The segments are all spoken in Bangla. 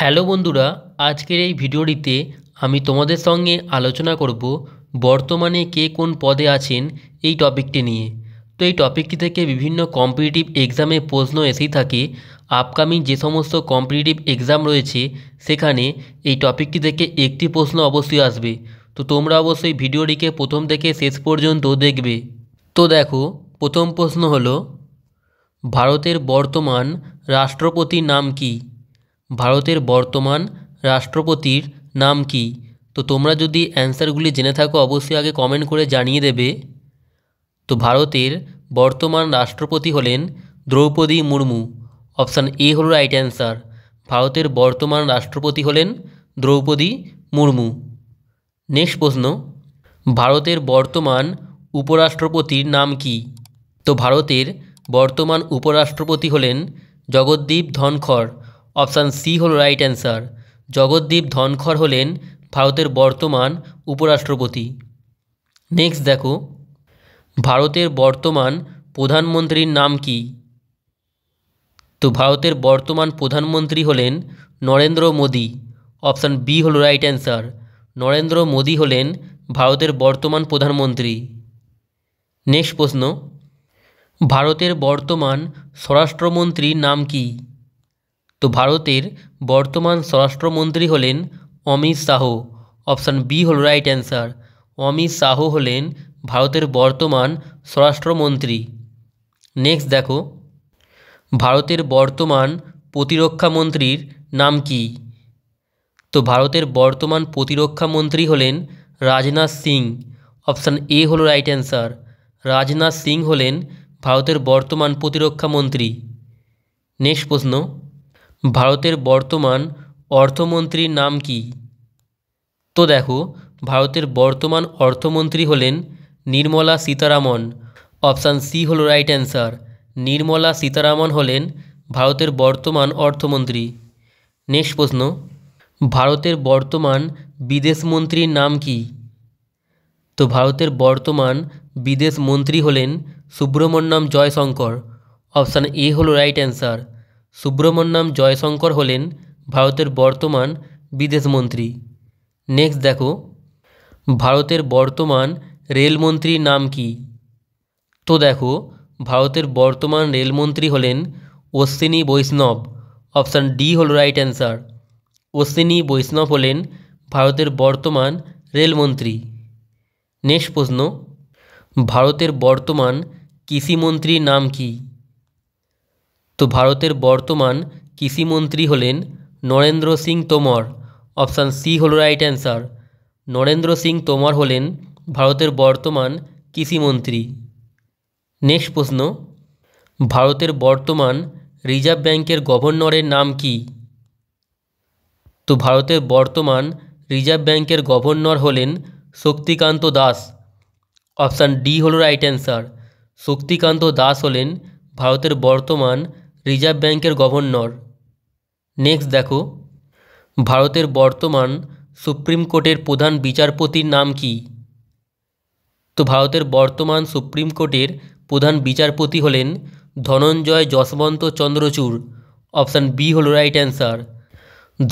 হ্যালো বন্ধুরা, আজকের এই ভিডিওটিতে আমি তোমাদের সঙ্গে আলোচনা করব বর্তমানে কে কোন পদে আছেন এই টপিকটি নিয়ে। তো এই টপিকটি থেকে বিভিন্ন কম্পিটিটিভ এক্সামে প্রশ্ন এসেই থাকে। আপকামিং যে সমস্ত কম্পিটিটিভ এক্সাম রয়েছে সেখানে এই টপিকটি থেকে একটি প্রশ্ন অবশ্যই আসবে। তো তোমরা অবশ্যই ভিডিওটিকে প্রথম থেকে শেষ পর্যন্ত দেখবে। তো দেখো, প্রথম প্রশ্ন হলো, ভারতের বর্তমান রাষ্ট্রপতির নাম কী? ভারতের বর্তমান রাষ্ট্রপতির নাম কী? তো তোমরা যদি অ্যান্সারগুলি জেনে থাকো অবশ্যই আগে কমেন্ট করে জানিয়ে দেবে। তো ভারতের বর্তমান রাষ্ট্রপতি হলেন দ্রৌপদী মুর্মু। অপশান এ হল রাইট অ্যান্সার। ভারতের বর্তমান রাষ্ট্রপতি হলেন দ্রৌপদী মুর্মু। নেক্সট প্রশ্ন, ভারতের বর্তমান উপরাষ্ট্রপতির নাম কী? তো ভারতের বর্তমান উপরাষ্ট্রপতি হলেন জগদ্দীপ ধনখড়। অপশান সি হল রাইট অ্যান্সার। জগদ্দীপ ধনখড় হলেন ভারতের বর্তমান উপরাষ্ট্রপতি। নেক্সট দেখো, ভারতের বর্তমান প্রধানমন্ত্রীর নাম কী? তো ভারতের বর্তমান প্রধানমন্ত্রী হলেন নরেন্দ্র মোদী। অপশান বি হল রাইট অ্যান্সার। নরেন্দ্র মোদী হলেন ভারতের বর্তমান প্রধানমন্ত্রী। নেক্সট প্রশ্ন, ভারতের বর্তমান স্বরাষ্ট্রমন্ত্রীর নাম কী? তো ভারতের বর্তমান স্বরাষ্ট্রমন্ত্রী হলেন অমিত শাহ। অপশান বি হল রাইট অ্যান্সার। অমিত শাহ হলেন ভারতের বর্তমান স্বরাষ্ট্রমন্ত্রী। নেক্সট দেখো, ভারতের বর্তমান প্রতিরক্ষামন্ত্রীর নাম কী? তো ভারতের বর্তমান প্রতিরক্ষামন্ত্রী হলেন রাজনাথ সিং। অপশান এ হল রাইট অ্যান্সার। রাজনাথ সিং হলেন ভারতের বর্তমান প্রতিরক্ষামন্ত্রী। নেক্সট প্রশ্ন, ভারতের বর্তমান অর্থমন্ত্রীর নাম কী? তো দেখো, ভারতের বর্তমান অর্থমন্ত্রী হলেন নির্মলা সীতারামন। অপশান সি হল রাইট অ্যান্সার। নির্মলা সীতারামন হলেন ভারতের বর্তমান অর্থমন্ত্রী। নেক্সট প্রশ্ন, ভারতের বর্তমান বিদেশমন্ত্রীর নাম কী? তো ভারতের বর্তমান বিদেশমন্ত্রী হলেন সুব্রমণ্যম জয়শঙ্কর। অপশান এ হল রাইট অ্যান্সার। সুব্রমণ্যম জয়শঙ্কর হলেন ভারতের বর্তমান বিদেশমন্ত্রী। নেক্সট দেখো, ভারতের বর্তমান রেলমন্ত্রীর নাম কী? তো দেখো, ভারতের বর্তমান রেলমন্ত্রী হলেন অশ্বিনী বৈষ্ণব। অপশান ডি হল রাইট অ্যান্সার। অশ্বিনী বৈষ্ণব হলেন ভারতের বর্তমান রেলমন্ত্রী। নেক্সট প্রশ্ন, ভারতের বর্তমান কৃষিমন্ত্রীর নাম কী? তো ভারতের বর্তমান কৃষিমন্ত্রী হলেন নরেন্দ্র সিং তোমর। অপশান সি হল রাইট অ্যান্সার। নরেন্দ্র সিং তোমর হলেন ভারতের বর্তমান কৃষিমন্ত্রী। নেক্সট প্রশ্ন, ভারতের বর্তমান রিজার্ভ ব্যাংকের গভর্নরের নাম কী? তো ভারতের বর্তমান রিজার্ভ ব্যাংকের গভর্নর হলেন শক্তিকান্ত দাস। অপশান ডি হল রাইট অ্যান্সার। শক্তিকান্ত দাস হলেন ভারতের বর্তমান রিজার্ভ ব্যাংকের গভর্নর। নেক্সট দেখো, ভারতের বর্তমান সুপ্রিম কোর্টের প্রধান বিচারপতির নাম কী? তো ভারতের বর্তমান সুপ্রিম কোর্টের প্রধান বিচারপতি হলেন ধনঞ্জয় যশবন্ত চন্দ্রচূড়। অপশান বি হল রাইট অ্যান্সার।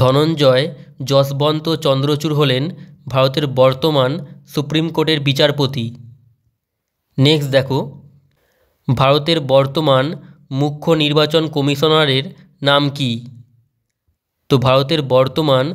ধনঞ্জয় যশবন্ত চন্দ্রচূড় হলেন ভারতের বর্তমান সুপ্রিম কোর্টের বিচারপতি। নেক্সট দেখো, ভারতের বর্তমান মুখ্য নির্বাচন কমিশনারের নাম কী? তো ভারতের বর্তমান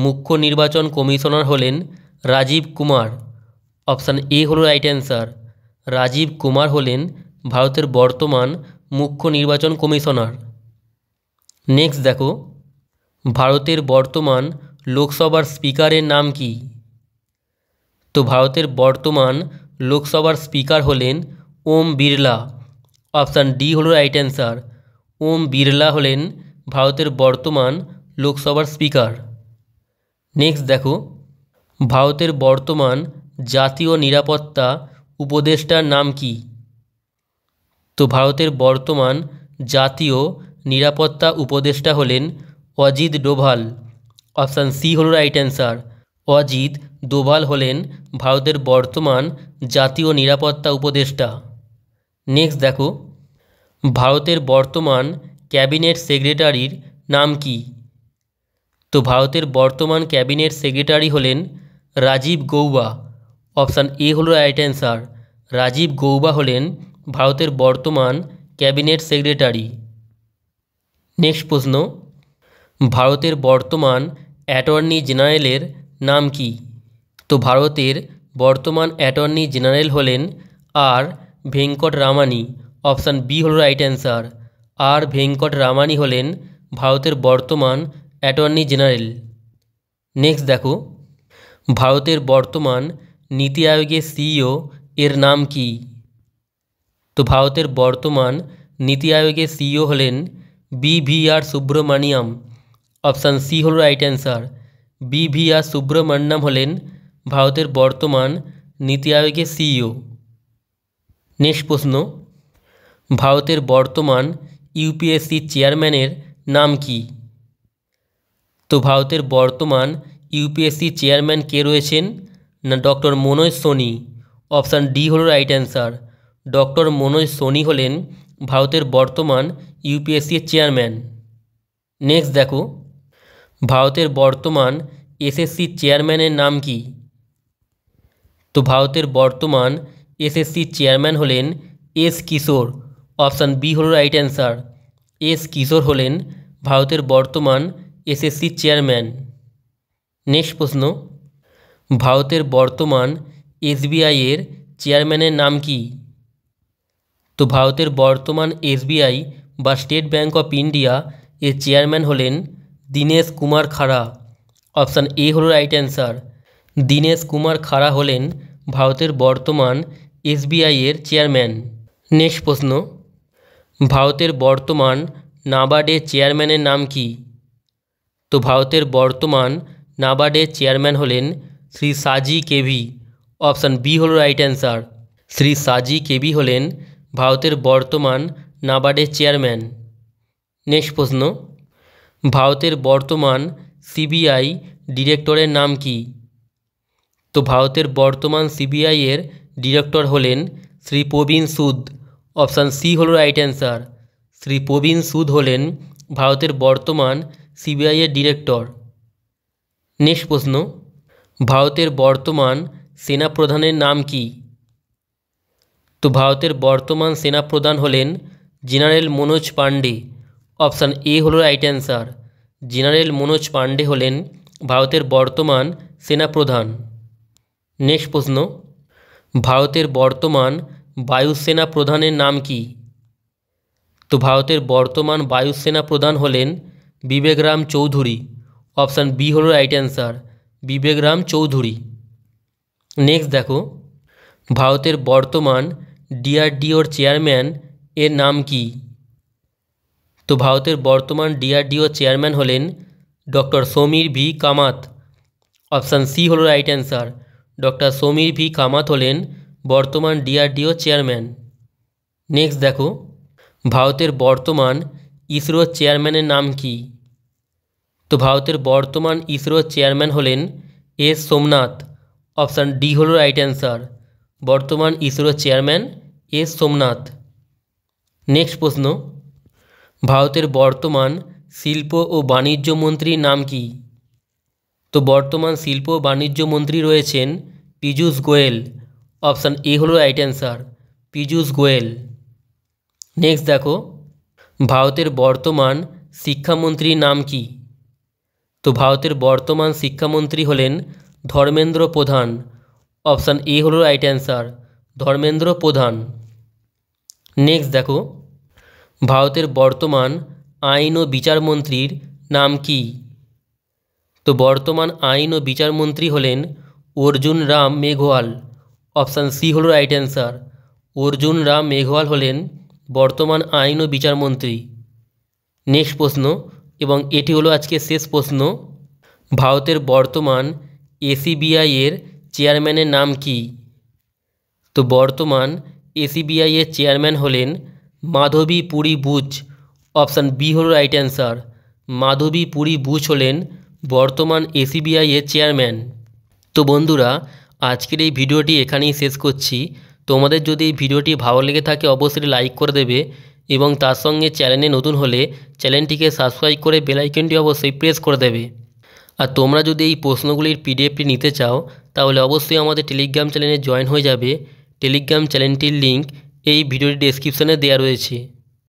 মুখ্য নির্বাচন কমিশনার হলেন রাজীব কুমার। অপশান এ হল রাইট অ্যান্সার। রাজীব কুমার হলেন ভারতের বর্তমান মুখ্য নির্বাচন কমিশনার। নেক্সট দেখো, ভারতের বর্তমান লোকসভার স্পিকারের নাম কী? তো ভারতের বর্তমান লোকসভার স্পিকার হলেন ওম বিড়লা। অপশান ডি হল রাইট অ্যান্সার। ওম বিড়লা হলেন ভারতের বর্তমান লোকসভার স্পিকার। নেক্সট দেখো, ভারতের বর্তমান জাতীয় নিরাপত্তা উপদেষ্টার নাম কী? তো ভারতের বর্তমান জাতীয় নিরাপত্তা উপদেষ্টা হলেন অজিত ডোভাল। অপশান সি হল রাইট অ্যান্সার। অজিত ডোভাল হলেন ভারতের বর্তমান জাতীয় নিরাপত্তা উপদেষ্টা। নেক্সট দেখো, ভারতের বর্তমান ক্যাবিনেট সেক্রেটারির নাম কী? তো তো ভারতের বর্তমান ক্যাবিনেট সেক্রেটারি হলেন রাজীব গৌবা। অপশান এ হলো রাইট অ্যান্সার। রাজীব গৌবা হলেন ভারতের বর্তমান ক্যাবিনেট সেক্রেটারি। নেক্সট প্রশ্ন, ভারতের বর্তমান অ্যাটর্নি জেনারেলের নাম কি? তো ভারতের বর্তমান অ্যাটর্নি জেনারেল হলেন আর ভেঙ্কট রামানি। অপশান বি হল রাইট অ্যান্সার। আর ভেঙ্কট রামানি হলেন ভারতের বর্তমান অ্যাটর্নি জেনারেল। নেক্সট দেখো, ভারতের বর্তমান নীতি আয়োগের সিইও এর নাম কি? তো ভারতের বর্তমান নীতি আয়োগের সিইও হলেন বি.ভি.আর. সুব্রমণিয়াম। অপশান সি হল রাইট অ্যান্সার। বি.ভি.আর. সুব্রমণ্যম হলেন ভারতের বর্তমান নীতি আয়োগের সিইও। নেক্সট প্রশ্ন, ভারতের বর্তমান ইউপিএসসি চেয়ারম্যানের নাম কি? তো ভারতের বর্তমান ইউপিএসসি চেয়ারম্যান কে রয়েছেন? না doctor Manoj Soni. Option D হল right answer. Doctor Manoj Soni হলেন ভারতের বর্তমান ইউপিএসসির চেয়ারম্যান। নেক্সট দেখো, ভারতের বর্তমান এসএসসি চেয়ারম্যানের নাম কি? তো ভারতের বর্তমান এসএসসি চেয়ারম্যান হলেন এস কিশোর। অপশান বি হল রাইট অ্যান্সার। এস কিশোর হলেন ভারতের বর্তমান এসএসসি চেয়ারম্যান। নেক্সট প্রশ্ন, ভারতের বর্তমান এসবিআই এর চেয়ারম্যানের নাম কি? তো ভারতের বর্তমান এসবিআই বা স্টেট ব্যাঙ্ক অফ ইন্ডিয়া এর চেয়ারম্যান হলেন দীনেশ কুমার খাড়া। অপশান এ হল রাইট অ্যান্সার। দীনেশ কুমার খাড়া হলেন ভারতের বর্তমান এসবিআই এর চেয়ারম্যান। নেক্সট প্রশ্ন, ভারতের বর্তমান নাবার্ডের চেয়ারম্যানের নাম কি? তো ভারতের বর্তমান নাবার্ডের চেয়ারম্যান হলেন শ্রী সাজি কেভি। অপশান বি হল রাইট অ্যান্সার। শ্রী সাজি কেভি হলেন ভারতের বর্তমান নাবার্ডের চেয়ারম্যান। নেক্সট প্রশ্ন, ভারতের বর্তমান সিবিআই ডিরেক্টরের নাম কি? তো ভারতের বর্তমান সিবিআই এর ডিরেক্টর হলেন শ্রী প্রবীণ সুদ। অপশান সি হল রাইট অ্যান্সার। শ্রী প্রবীণ সুদ হলেন ভারতের বর্তমান সিবিআই এর ডিরেক্টর। নেক্সট প্রশ্ন, ভারতের বর্তমান সেনাপ্রধানের নাম কি? তো ভারতের বর্তমান সেনাপ্রধান হলেন general Manoj Pande. Option A হল right answer. General Manoj Pande হলেন ভারতের বর্তমান সেনাপ্রধান। নেক্সট প্রশ্ন, ভারতের বর্তমান বায়ুসেনা প্রধানের নাম কি? তো ভারতের বর্তমান বায়ুসেনা প্রধান হলেন বিবেকরাম চৌধুরী। অপশান বি হল right answer. Vivekram Chowdhury. Next দেখো, ভারতের বর্তমান ডিআরডিওর চেয়ারম্যান এর নাম কি? তো ভারতের বর্তমান ডিআরডিও চেয়ারম্যান হলেন doctor Samir V Kamat. Option C হল right answer. Doctor Samir V Kamat হলেন বর্তমান ডিআরডিও চেয়ারম্যান। নেক্সট দেখো, ভারতের বর্তমান ইসরোর চেয়ারম্যানের নাম কি? তো ভারতের বর্তমান ইসরোর চেয়ারম্যান হলেন এস সোমনাথ। অপশান ডি হল রাইট অ্যান্সার। বর্তমান ইসরোর চেয়ারম্যান এস সোমনাথ। নেক্সট প্রশ্ন, ভারতের বর্তমান শিল্প ও বাণিজ্য মন্ত্রীর নাম কি? তো বর্তমান শিল্প ও বাণিজ্য মন্ত্রী রয়েছেন পীযূষ গোয়েল। অপশান এ হল right answer. Piyush Goyal. Next দেখো, ভারতের বর্তমান শিক্ষামন্ত্রীর নাম কি? তো ভারতের বর্তমান শিক্ষামন্ত্রী হলেন ধর্মেন্দ্র প্রধান। অপশান এ হল রাইট অ্যান্সার। ধর্মেন্দ্র প্রধান। নেক্সট দেখো, ভারতের বর্তমান আইন ও বিচারমন্ত্রীর নাম কি? তো বর্তমান আইন ও বিচারমন্ত্রী হলেন অর্জুন রাম মেঘওয়াল। অপশান সি হল রাইট অ্যান্সার। অর্জুন রাম মেঘওয়াল হলেন বর্তমান আইন ও বিচারমন্ত্রী। নেক্সট প্রশ্ন, এবং এটি হলো আজকে শেষ প্রশ্ন, ভারতের বর্তমান এসিবিআই এর চেয়ারম্যানের নাম কি? তো বর্তমান এসিবিআই এর চেয়ারম্যান হলেন মাধবী পুরী বুচ। অপশান বি হল রাইট অ্যান্সার। মাধবী পুরী বুচ হলেন বর্তমান এসিবিআই এর চেয়ারম্যান। তো বন্ধুরা, আজকের এই ভিডিওটি এখানেই শেষ করছি। তোমাদের যদি এই ভিডিওটি ভালো লেগে থাকে অবশ্যই লাইক করে দেবে এবং তার সঙ্গে চ্যানেলে নতুন হলে চ্যানেলটিকে সাবস্ক্রাইব করে বেল আইকনটি অবশ্যই প্রেস করে দেবে। আর তোমরা যদি এই প্রশ্নগুলির পিডিএফটি নিতে চাও তাহলে অবশ্যই আমাদের টেলিগ্রাম চ্যানেলে জয়েন হয়ে যাবে। টেলিগ্রাম চ্যানেলটির লিঙ্ক এই ভিডিওর ডেসক্রিপশানে দেওয়া রয়েছে।